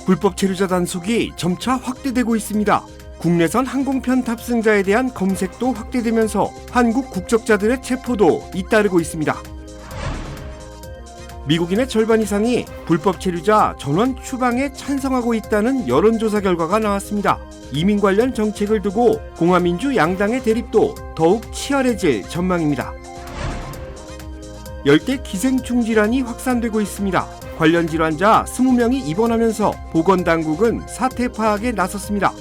불법 체류자 단속이 점차 확대되고 있습니다. 국내선 항공편 탑승자에 대한 검색도 확대되면서 한국 국적자들의 체포도 잇따르고 있습니다. 미국인의 절반 이상이 불법 체류자 전원 추방에 찬성하고 있다는 여론조사 결과가 나왔습니다. 이민 관련 정책을 두고 공화민주 양당의 대립도 더욱 치열해질 전망입니다. 열대 기생충 질환이 확산되고 있습니다. 관련 질환자 20명이 입원하면서 보건당국은 사태 파악에 나섰습니다.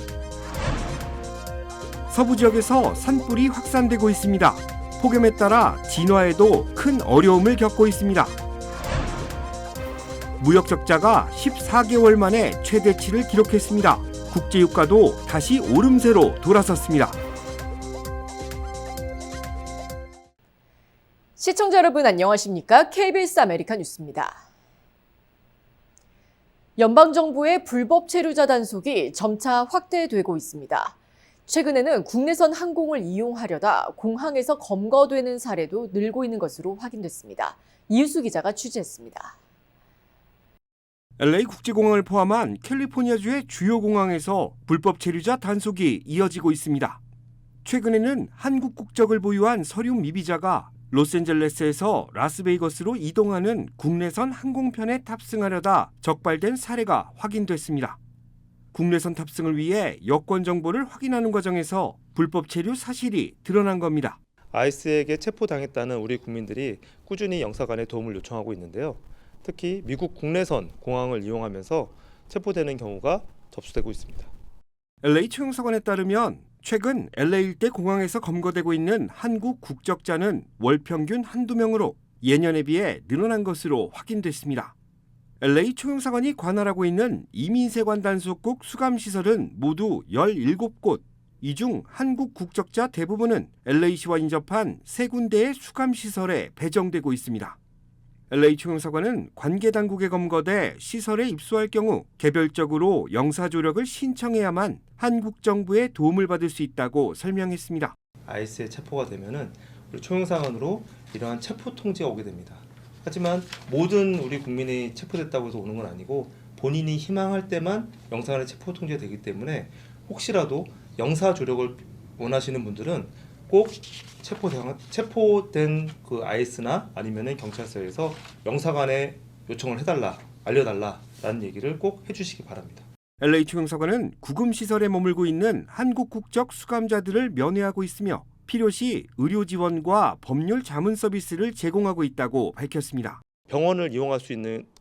서부 지역에서 산불이 확산되고 있습니다. 폭염에 따라 진화에도 큰 어려움을 겪고 있습니다. 무역 적자가 14개월 만에 최대치를 기록했습니다. 국제유가도 다시 오름세로 돌아섰습니다. 시청자 여러분 안녕하십니까? KBS 아메리카 뉴스입니다. 연방정부의 불법 체류자 단속이 점차 확대되고 있습니다. 최근에는 국내선 항공을 이용하려다 공항에서 검거되는 사례도 늘고 있는 것으로 확인됐습니다. 이유수 기자가 취재했습니다. LA 국제공항을 포함한 캘리포니아주의 주요 공항에서 불법 체류자 단속이 이어지고 있습니다. 최근에는 한국 국적을 보유한 서류 미비자가 로스앤젤레스에서 라스베이거스로 이동하는 국내선 항공편에 탑승하려다 적발된 사례가 확인됐습니다. 국내선 탑승을 위해 여권 정보를 확인하는 과정에서 불법 체류 사실이 드러난 겁니다. 아이스에게 체포당했다는 우리 국민들이 꾸준히 영사관에 도움을 요청하고 있는데요. 특히 미국 국내선 공항을 이용하면서 체포되는 경우가 접수되고 있습니다. LA 초용사관에 따르면 최근 LA 일대 공항에서 검거되고 있는 한국 국적자는 월 평균 한두 명으로 예년에 비해 늘어난 것으로 확인됐습니다. LA 초용사관이 관할하고 있는 이민세관 단속국 수감시설은 모두 17곳, 이 중 한국 국적자 대부분은 LA시와 인접한 3군데의 수감시설에 배정되고 있습니다. LA 초용사관은 관계당국에 검거돼 시설에 입소할 경우 개별적으로 영사조력을 신청해야만 한국 정부의 도움을 받을 수 있다고 설명했습니다. 아이스에 체포가 되면은 우리 초용사관으로 이러한 체포 통지가 오게 됩니다. 하지만 모든 우리 국민이 체포됐다고 해서 오는 건 아니고 본인이 희망할 때만 영사관에 체포 통지가 되기 때문에 혹시라도 영사조력을 원하시는 분들은 꼭 체포된 그 아이스나 아니면은 경찰서에서 영사관에 요청을 해달라, 알려달라라는 얘기를 꼭 해주시기 바랍니다. LA 초용사관은 구금시설에 머물고 있는 한국 국적 수감자들을 면회하고 있으며 필요시 의료 지원과 법률 자문 서비스를 제공하고 있다고 밝혔습니다. 병원을 이용할 수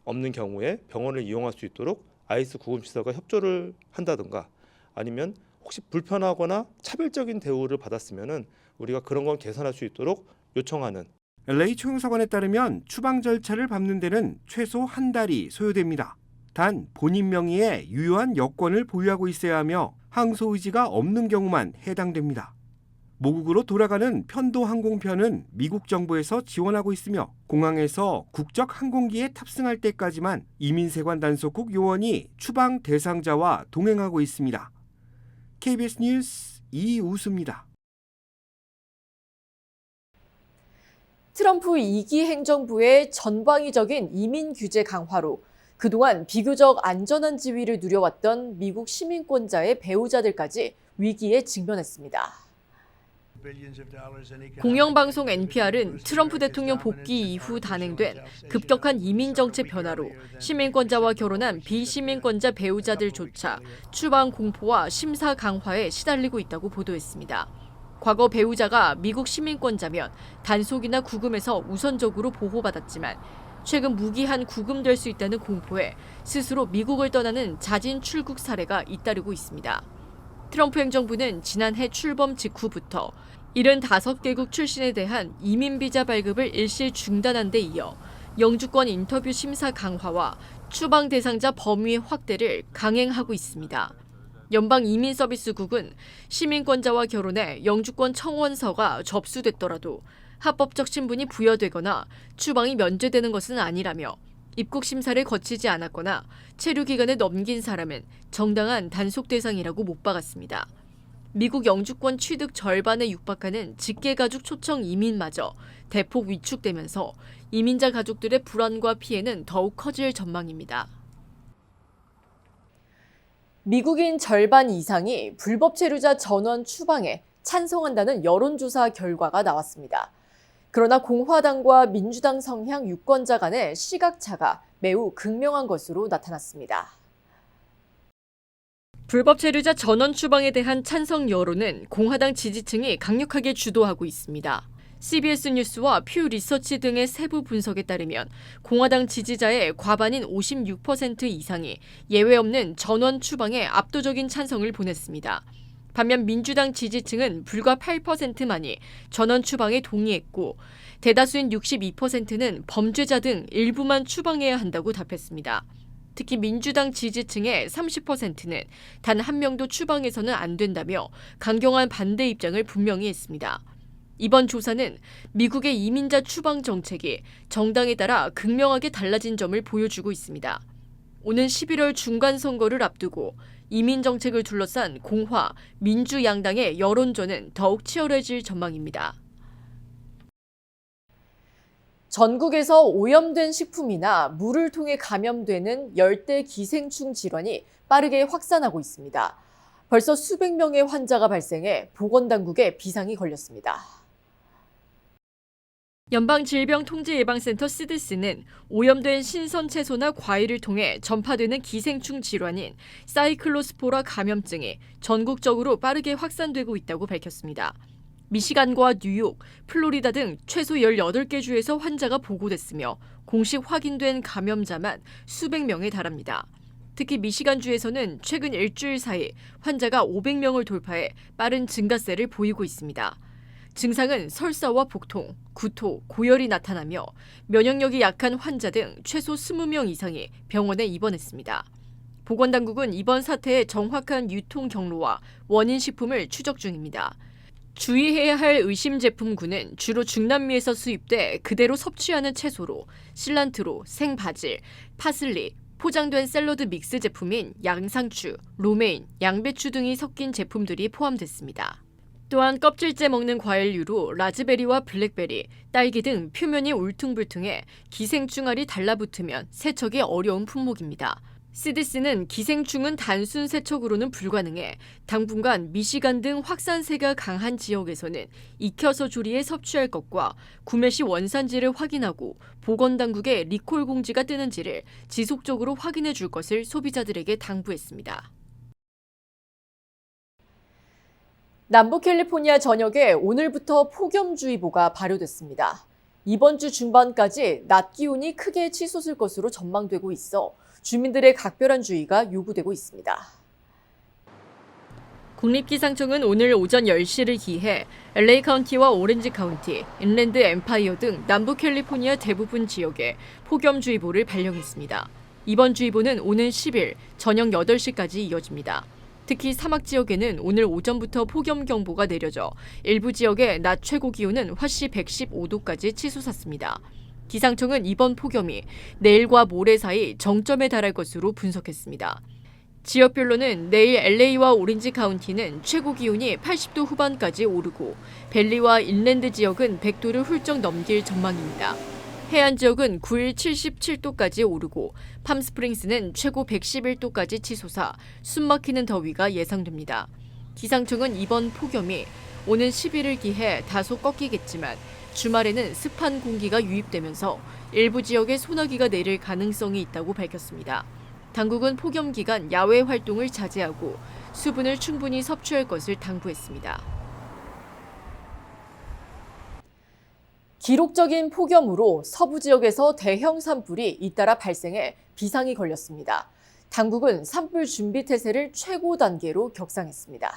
없는 경우에 병원을 이용할 수 있도록 아이스 구금시설과 협조를 한다든가 아니면 혹시 불편하거나 차별적인 대우를 받았으면은 우리가 그런 건 개선할 수 있도록 요청하는. LA 초용사관에 따르면 추방 절차를 밟는 데는 최소 한 달이 소요됩니다. 단 본인 명의의 유효한 여권을 보유하고 있어야 하며 항소 의지가 없는 경우만 해당됩니다. 모국으로 돌아가는 편도 항공편은 미국 정부에서 지원하고 있으며 공항에서 국적 항공기에 탑승할 때까지만 이민세관 단속국 요원이 추방 대상자와 동행하고 있습니다. KBS 뉴스 이우수입니다. 트럼프 2기 행정부의 전방위적인 이민 규제 강화로 그동안 비교적 안전한 지위를 누려왔던 미국 시민권자의 배우자들까지 위기에 직면했습니다. 공영방송 NPR은 트럼프 대통령 복귀 이후 단행된 급격한 이민 정책 변화로 시민권자와 결혼한 비시민권자 배우자들조차 추방 공포와 심사 강화에 시달리고 있다고 보도했습니다. 과거 배우자가 미국 시민권자면 단속이나 구금에서 우선적으로 보호받았지만 최근 무기한 구금될 수 있다는 공포에 스스로 미국을 떠나는 자진 출국 사례가 잇따르고 있습니다. 트럼프 행정부는 지난해 출범 직후부터 75개국 출신에 대한 이민비자 발급을 일시 중단한 데 이어 영주권 인터뷰 심사 강화와 추방 대상자 범위 확대를 강행하고 있습니다. 연방이민서비스국은 시민권자와 결혼해 영주권 청원서가 접수됐더라도 합법적 신분이 부여되거나 추방이 면제되는 것은 아니라며 입국 심사를 거치지 않았거나 체류 기간을 넘긴 사람은 정당한 단속 대상이라고 못 박았습니다. 미국 영주권 취득 절반에 육박하는 직계가족 초청 이민마저 대폭 위축되면서 이민자 가족들의 불안과 피해는 더욱 커질 전망입니다. 미국인 절반 이상이 불법 체류자 전원 추방에 찬성한다는 여론조사 결과가 나왔습니다. 그러나 공화당과 민주당 성향 유권자 간의 시각차가 매우 극명한 것으로 나타났습니다. 불법 체류자 전원 추방에 대한 찬성 여론은 공화당 지지층이 강력하게 주도하고 있습니다. CBS 뉴스와 퓨 리서치 등의 세부 분석에 따르면 공화당 지지자의 과반인 56% 이상이 예외 없는 전원 추방에 압도적인 찬성을 보냈습니다. 반면 민주당 지지층은 불과 8%만이 전원 추방에 동의했고 대다수인 62%는 범죄자 등 일부만 추방해야 한다고 답했습니다. 특히 민주당 지지층의 30%는 단 한 명도 추방해서는 안 된다며 강경한 반대 입장을 분명히 했습니다. 이번 조사는 미국의 이민자 추방 정책이 정당에 따라 극명하게 달라진 점을 보여주고 있습니다. 오는 11월 중간선거를 앞두고 이민 정책을 둘러싼 공화, 민주 양당의 여론전은 더욱 치열해질 전망입니다. 전국에서 오염된 식품이나 물을 통해 감염되는 열대 기생충 질환이 빠르게 확산하고 있습니다. 벌써 수백 명의 환자가 발생해 보건당국에 비상이 걸렸습니다. 연방질병통제예방센터 CDC는 오염된 신선 채소나 과일을 통해 전파되는 기생충 질환인 사이클로스포라 감염증이 전국적으로 빠르게 확산되고 있다고 밝혔습니다. 미시간과 뉴욕, 플로리다 등 최소 18개 주에서 환자가 보고됐으며 공식 확인된 감염자만 수백 명에 달합니다. 특히 미시간주에서는 최근 일주일 사이 환자가 500명을 돌파해 빠른 증가세를 보이고 있습니다. 증상은 설사와 복통, 구토, 고열이 나타나며 면역력이 약한 환자 등 최소 20명 이상이 병원에 입원했습니다. 보건당국은 이번 사태의 정확한 유통 경로와 원인 식품을 추적 중입니다. 주의해야 할 의심 제품군은 주로 중남미에서 수입돼 그대로 섭취하는 채소로 실란트로, 생바질, 파슬리, 포장된 샐러드 믹스 제품인 양상추, 로메인, 양배추 등이 섞인 제품들이 포함됐습니다. 또한 껍질째 먹는 과일류로 라즈베리와 블랙베리, 딸기 등 표면이 울퉁불퉁해 기생충알이 달라붙으면 세척이 어려운 품목입니다. CDC는 기생충은 단순 세척으로는 불가능해 당분간 미시간 등 확산세가 강한 지역에서는 익혀서 조리해 섭취할 것과 구매 시 원산지를 확인하고 보건당국에 리콜 공지가 뜨는지를 지속적으로 확인해 줄 것을 소비자들에게 당부했습니다. 남부 캘리포니아 전역에 오늘부터 폭염주의보가 발효됐습니다. 이번 주 중반까지 낮 기온이 크게 치솟을 것으로 전망되고 있어 주민들의 각별한 주의가 요구되고 있습니다. 국립기상청은 오늘 오전 10시를 기해 LA 카운티와 오렌지 카운티, 인랜드 엠파이어 등 남부 캘리포니아 대부분 지역에 폭염주의보를 발령했습니다. 이번 주의보는 오는 10일 저녁 8시까지 이어집니다. 특히 사막 지역에는 오늘 오전부터 폭염경보가 내려져 일부 지역의 낮 최고 기온은 화씨 115도까지 치솟았습니다. 기상청은 이번 폭염이 내일과 모레 사이 정점에 달할 것으로 분석했습니다. 지역별로는 내일 LA와 오렌지 카운티는 최고 기온이 80도 후반까지 오르고 밸리와 인랜드 지역은 100도를 훌쩍 넘길 전망입니다. 해안 지역은 9일 77도까지 오르고 팜스프링스는 최고 111도까지 치솟아 숨막히는 더위가 예상됩니다. 기상청은 이번 폭염이 오는 11일 기해 다소 꺾이겠지만 주말에는 습한 공기가 유입되면서 일부 지역에 소나기가 내릴 가능성이 있다고 밝혔습니다. 당국은 폭염 기간 야외 활동을 자제하고 수분을 충분히 섭취할 것을 당부했습니다. 기록적인 폭염으로 서부 지역에서 대형 산불이 잇따라 발생해 비상이 걸렸습니다. 당국은 산불 준비 태세를 최고 단계로 격상했습니다.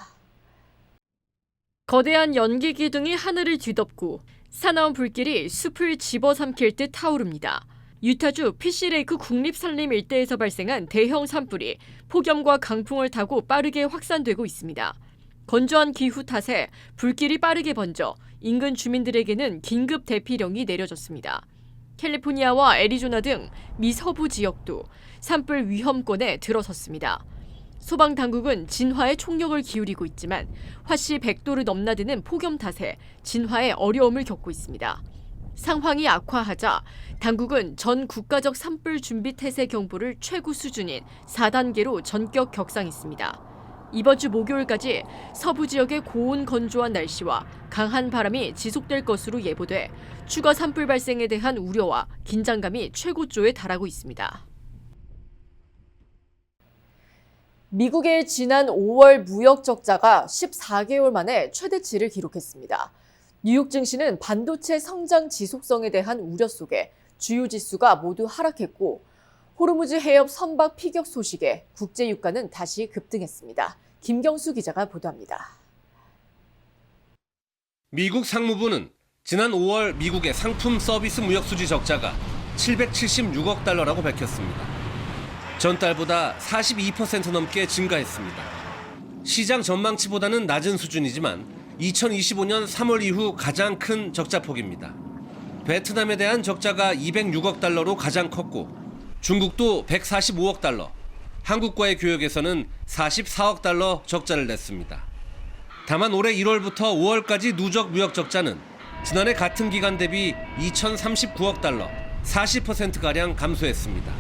거대한 연기 기둥이 하늘을 뒤덮고 사나운 불길이 숲을 집어삼킬 듯 타오릅니다. 유타주 피시레이크 국립산림 일대에서 발생한 대형 산불이 폭염과 강풍을 타고 빠르게 확산되고 있습니다. 건조한 기후 탓에 불길이 빠르게 번져 인근 주민들에게는 긴급 대피령이 내려졌습니다. 캘리포니아와 애리조나 등 미서부 지역도 산불 위험권에 들어섰습니다. 소방당국은 진화에 총력을 기울이고 있지만 화씨 100도를 넘나드는 폭염 탓에 진화에 어려움을 겪고 있습니다. 상황이 악화하자 당국은 전 국가적 산불 준비 태세 경보를 최고 수준인 4단계로 전격 격상했습니다. 이번 주 목요일까지 서부 지역의 고온 건조한 날씨와 강한 바람이 지속될 것으로 예보돼 추가 산불 발생에 대한 우려와 긴장감이 최고조에 달하고 있습니다. 미국의 지난 5월 무역 적자가 14개월 만에 최대치를 기록했습니다. 뉴욕 증시는 반도체 성장 지속성에 대한 우려 속에 주요 지수가 모두 하락했고 호르무즈 해협 선박 피격 소식에 국제 유가는 다시 급등했습니다. 김경수 기자가 보도합니다. 미국 상무부는 지난 5월 미국의 상품 서비스 무역 수지 적자가 776억 달러라고 밝혔습니다. 전달보다 42% 넘게 증가했습니다. 시장 전망치보다는 낮은 수준이지만 2025년 3월 이후 가장 큰 적자폭입니다. 베트남에 대한 적자가 206억 달러로 가장 컸고 중국도 145억 달러, 한국과의 교역에서는 44억 달러 적자를 냈습니다. 다만 올해 1월부터 5월까지 누적 무역 적자는 지난해 같은 기간 대비 2,039억 달러, 40%가량 감소했습니다.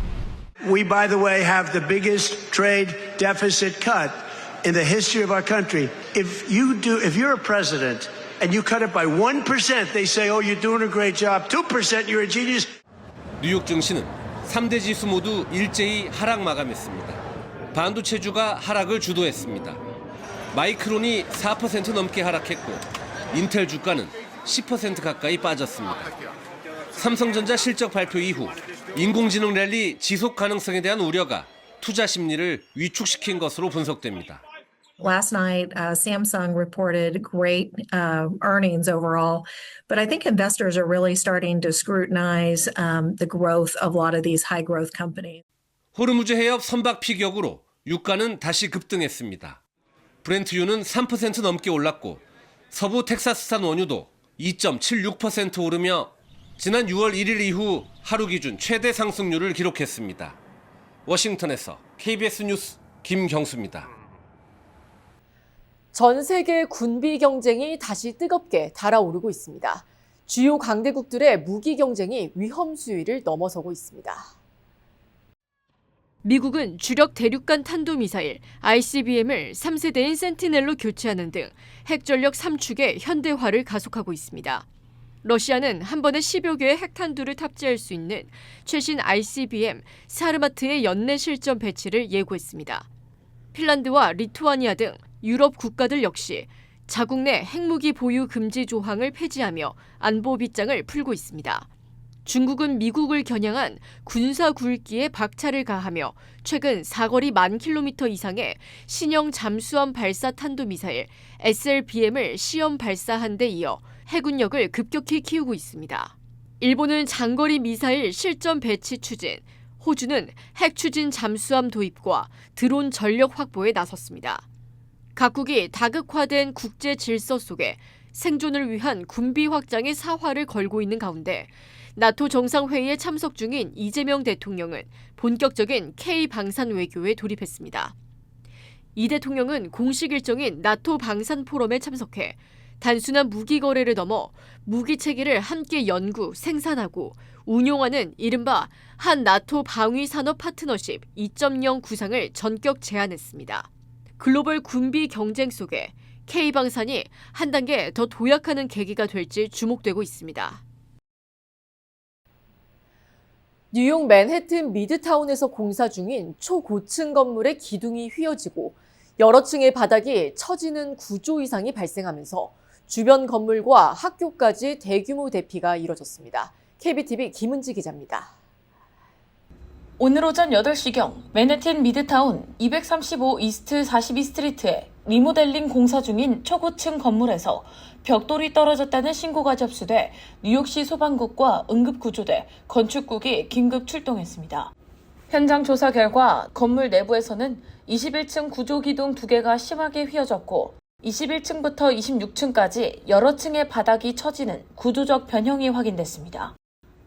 We, by the way, have the biggest trade deficit cut in the history of our country. If you're a president and you cut it by 1%, they say, oh, you're doing a great job. 2%, you're a genius. 뉴욕 증시는 3대 지수 모두 일제히 하락 마감했습니다. 반도체주가 하락을 주도했습니다. 마이크론이 4% 넘게 하락했고 인텔 주가는 10% 가까이 빠졌습니다. 삼성전자 실적 발표 이후 인공지능 랠리 지속 가능성에 대한 우려가 투자 심리를 위축시킨 것으로 분석됩니다. Last night, Samsung reported great earnings overall, but I think investors are really starting to scrutinize the growth of a lot of these high growth companies. 호르무즈 해협 선박 피격으로 유가는 다시 급등했습니다. 브렌트유는 3% 넘게 올랐고 서부 텍사스산 원유도 2.76% 오르며 지난 6월 1일 이후 하루 기준 최대 상승률을 기록했습니다. 워싱턴에서 KBS 뉴스 김경수입니다. 전 세계 군비 경쟁이 다시 뜨겁게 달아오르고 있습니다. 주요 강대국들의 무기 경쟁이 위험 수위를 넘어서고 있습니다. 미국은 주력 대륙간 탄도미사일 ICBM을 3세대인 센티넬로 교체하는 등 핵전력 3축의 현대화를 가속하고 있습니다. 러시아는 한 번에 10여 개의 핵탄두를 탑재할 수 있는 최신 ICBM 사르마트의 연내 실전 배치를 예고했습니다. 핀란드와 리투아니아 등 유럽 국가들 역시 자국 내 핵무기 보유 금지 조항을 폐지하며 안보 빗장을 풀고 있습니다. 중국은 미국을 겨냥한 군사 굴기에 박차를 가하며 최근 사거리 10,000km 이상의 신형 잠수함 발사 탄도미사일 SLBM을 시험 발사한 데 이어 해군력을 급격히 키우고 있습니다. 일본은 장거리 미사일 실전 배치 추진, 호주는 핵 추진 잠수함 도입과 드론 전력 확보에 나섰습니다. 각국이 다극화된 국제 질서 속에 생존을 위한 군비 확장의 사활을 걸고 있는 가운데 나토 정상회의에 참석 중인 이재명 대통령은 본격적인 K-방산 외교에 돌입했습니다. 이 대통령은 공식 일정인 나토 방산 포럼에 참석해 단순한 무기 거래를 넘어 무기 체계를 함께 연구, 생산하고 운용하는 이른바 한 나토 방위 산업 파트너십 2.0 구상을 전격 제안했습니다. 글로벌 군비 경쟁 속에 K-방산이 한 단계 더 도약하는 계기가 될지 주목되고 있습니다. 뉴욕 맨해튼 미드타운에서 공사 중인 초고층 건물의 기둥이 휘어지고 여러 층의 바닥이 처지는 구조 이상이 발생하면서 주변 건물과 학교까지 대규모 대피가 이뤄졌습니다. KBTV 김은지 기자입니다. 오늘 오전 8시경 맨해튼 미드타운 235 이스트 42스트리트에 리모델링 공사 중인 초고층 건물에서 벽돌이 떨어졌다는 신고가 접수돼 뉴욕시 소방국과 응급구조대, 건축국이 긴급 출동했습니다. 현장 조사 결과 건물 내부에서는 21층 구조기둥 2개가 심하게 휘어졌고 21층부터 26층까지 여러 층의 바닥이 처지는 구조적 변형이 확인됐습니다.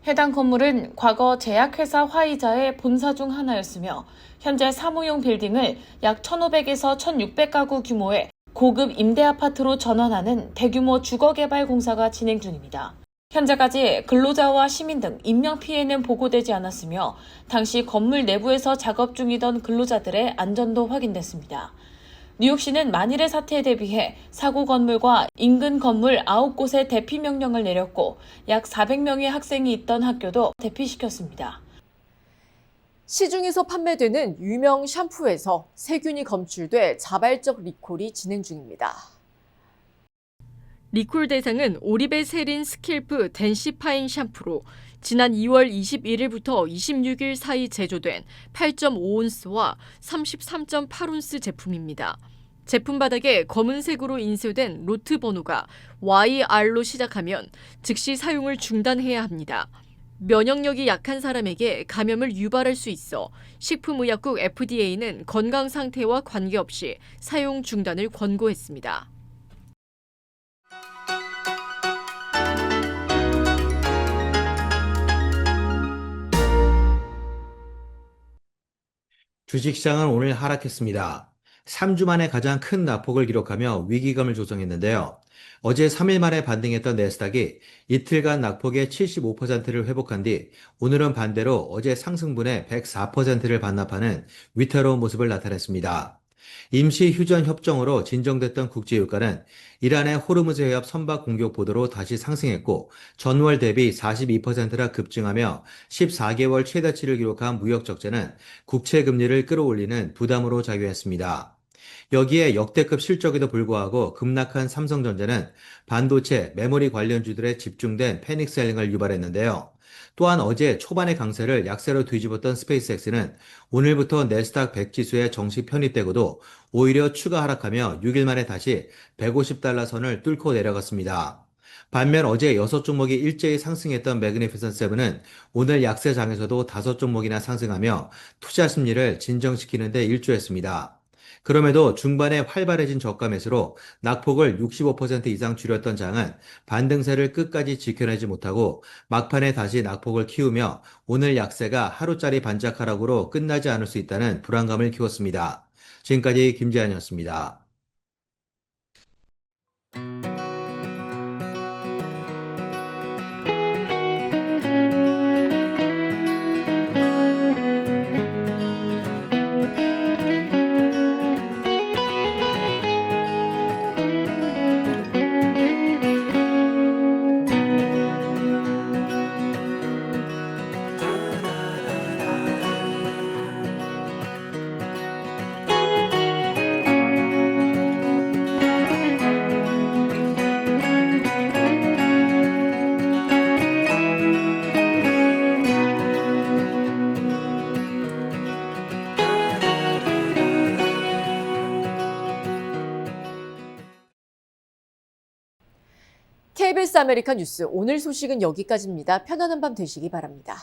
해당 건물은 과거 제약회사 화이자의 본사 중 하나였으며 현재 사무용 빌딩을 약 1,500에서 1,600가구 규모의 고급 임대 아파트로 전환하는 대규모 주거 개발 공사가 진행 중입니다. 현재까지 근로자와 시민 등 인명피해는 보고되지 않았으며 당시 건물 내부에서 작업 중이던 근로자들의 안전도 확인됐습니다. 뉴욕시는 만일의 사태에 대비해 사고 건물과 인근 건물 9곳에 대피 명령을 내렸고 약 400명의 학생이 있던 학교도 대피시켰습니다. 시중에서 판매되는 유명 샴푸에서 세균이 검출돼 자발적 리콜이 진행 중입니다. 리콜 대상은 오리베세린 스킬프 덴시파인 샴푸로 지난 2월 21일부터 26일 사이 제조된 8.5온스와 33.8온스 제품입니다. 제품 바닥에 검은색으로 인쇄된 로트 번호가 YR로 시작하면 즉시 사용을 중단해야 합니다. 면역력이 약한 사람에게 감염을 유발할 수 있어 식품의약국 FDA는 건강 상태와 관계없이 사용 중단을 권고했습니다. 주식시장은 오늘 하락했습니다. 3주 만에 가장 큰 낙폭을 기록하며 위기감을 조성했는데요. 어제 3일 만에 반등했던 내스닥이 이틀간 낙폭의 75%를 회복한 뒤 오늘은 반대로 어제 상승분의 104%를 반납하는 위태로운 모습을 나타냈습니다. 임시 휴전 협정으로 진정됐던 국제유가는 이란의 호르무즈 해협 선박 공격 보도로 다시 상승했고 전월 대비 42%나 급증하며 14개월 최다치를 기록한 무역 적자는 국채 금리를 끌어올리는 부담으로 작용했습니다. 여기에 역대급 실적에도 불구하고 급락한 삼성전자는 반도체, 메모리 관련주들에 집중된 패닉 셀링을 유발했는데요. 또한 어제 초반의 강세를 약세로 뒤집었던 스페이스X는 오늘부터 내스닥 100 지수에 정식 편입되고도 오히려 추가 하락하며 6일 만에 다시 150달러 선을 뚫고 내려갔습니다. 반면 어제 6종목이 일제히 상승했던 매그니피선트 세븐은 오늘 약세장에서도 5종목이나 상승하며 투자 심리를 진정시키는 데 일조했습니다. 그럼에도 중반에 활발해진 저가 매수로 낙폭을 65% 이상 줄였던 장은 반등세를 끝까지 지켜내지 못하고 막판에 다시 낙폭을 키우며 오늘 약세가 하루짜리 반짝 하락으로 끝나지 않을 수 있다는 불안감을 키웠습니다. 지금까지 김재한이었습니다. KBS 아메리카 뉴스 오늘 소식은 여기까지입니다. 편안한 밤 되시기 바랍니다.